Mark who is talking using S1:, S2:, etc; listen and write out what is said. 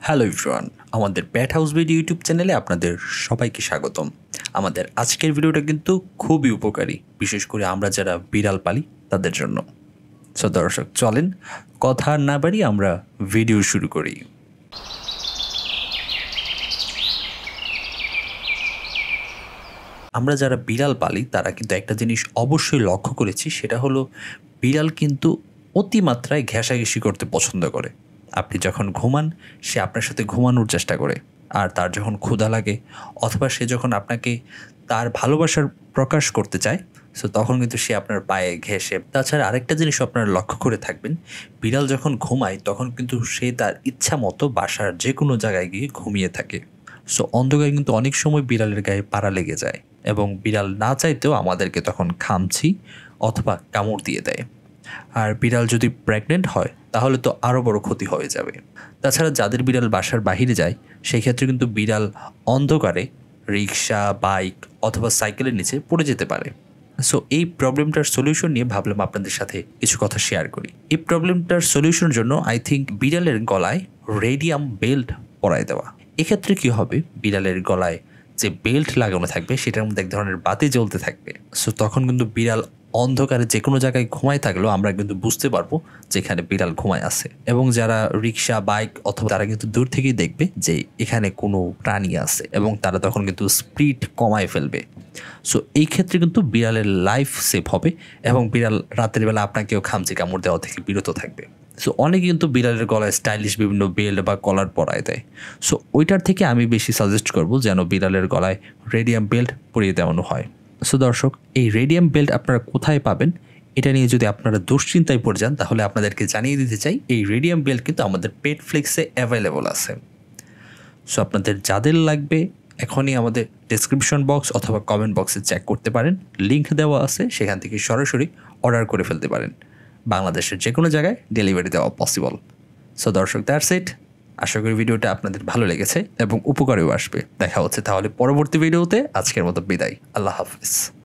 S1: Hello everyone, আমাদের প্যাট house video YouTube চ্যানেলে আপনাদের সবাইকে স্বাগতম। আমাদের আজকের ভিডিওটা কিন্তু খুবই উপকারী, বিশেষ করে আমরা যারা বিড়াল পালি তাদের জন্য। সো দর্শক চলেন কথা না বাড়িয়ে আমরা ভিডিও শুরু করি। আমরা যারা বিড়াল পালি তারা কিন্তু একটা জিনিস অবশ্যই লক্ষ্য করেছি, সেটা হলো বিড়াল কিন্তু অতিমাত্রায় ঘেঁষাঘেঁষি করতে পছন্দ করে। আপনি যখন ঘুমান সে আপনার সাথে ঘুমানোর চেষ্টা করে, আর তার যখন ক্ষুধা লাগে অথবা সে যখন আপনাকে তার ভালোবাসার প্রকাশ করতে চায়, সো তখন কিন্তু সে আপনার পায়ে ঘেঁষে। তাছাড়া আরেকটা জিনিস আপনারা লক্ষ্য করে থাকবেন, বিড়াল যখন ঘুমায় তখন কিন্তু সে তার ইচ্ছা মতো বাসার যে কোনো জায়গায় গিয়ে ঘুমিয়ে থাকে। সো অন্ধকারে কিন্তু অনেক সময় বিড়ালের গায়ে পাড়া লেগে যায় এবং বিড়াল না চাইতেও আমাদেরকে তখন খামচি অথবা কামড় দিয়ে দেয়। আর বিড়াল যদি প্রেগনেন্ট হয় তাহলে তো আরও বড় ক্ষতি হয়ে যাবে। তাছাড়া যাদের বিড়াল বাসার বাহিরে যায় সেই ক্ষেত্রে কিন্তু বিড়াল অন্ধকারে রিক্সা, বাইক অথবা সাইকেলের নিচে পড়ে যেতে পারে। সো এই প্রবলেমটার সলিউশন নিয়ে ভাবলাম আপনাদের সাথে কিছু কথা শেয়ার করি। এই প্রবলেমটার সলিউশনের জন্য আই থিঙ্ক বিড়ালের গলায় রেডিয়াম বেল্ট পরায় দেওয়া। এক্ষেত্রে কী হবে, বিড়ালের গলায় যে বেল্ট লাগানো থাকবে সেটার মধ্যে এক ধরনের বাতি জ্বলতে থাকবে। সো তখন কিন্তু বিড়াল অন্ধকারে যে কোনো জায়গায় ঘুমায় থাকলেও আমরা কিন্তু বুঝতে পারবো যে এখানে বিড়াল ঘুমায় আছে। এবং যারা রিক্সা, বাইক অথবা তারা কিন্তু দূর থেকেই দেখবে যে এখানে কোনো প্রাণী আছে এবং তারা তখন কিন্তু স্পিড কমায় ফেলবে। সো এই ক্ষেত্রে কিন্তু বিড়ালের লাইফ সেভ হবে এবং বিড়াল রাতের বেলা আপনাকেও খামচি কামড় দেওয়া থেকে বিরত থাকবে। সো অনেকে কিন্তু বিড়ালের গলায় স্টাইলিশ বিভিন্ন বেল্ট বা কলার পরায় দেয়। সো ওইটার থেকে আমি বেশি সাজেস্ট করবো যেন বিড়ালের গলায় রেডিয়াম বেল্ট পরিয়ে দেওয়ানো হয়। সো দর্শক, এই রেডিয়াম বেল্ট আপনারা কোথায় পাবেন এটা নিয়ে যদি আপনারা দুশ্চিন্তায় পড়ে যান তাহলে আপনাদেরকে জানিয়ে দিতে চাই, এই রেডিয়াম বেল্ট কিন্তু আমাদের পেটফ্লিক্সে অ্যাভেলেবল আছে। সো আপনাদের যাদের লাগবে এখনই আমাদের ডেসক্রিপশন বক্স অথবা কমেন্ট বক্সে চেক করতে পারেন, লিঙ্ক দেওয়া আছে, সেখান থেকে সরাসরি অর্ডার করে ফেলতে পারেন। বাংলাদেশের যে কোনো জায়গায় ডেলিভারি দেওয়া পসিবল। সো দর্শক, দ্যাটস ইট। আশা করি ভিডিওটা আপনাদের ভালো লেগেছে এবং উপকারেও আসবে। দেখা হচ্ছে তাহলে পরবর্তী ভিডিওতে। আজকের মতো বিদায়, আল্লাহ হাফিজ।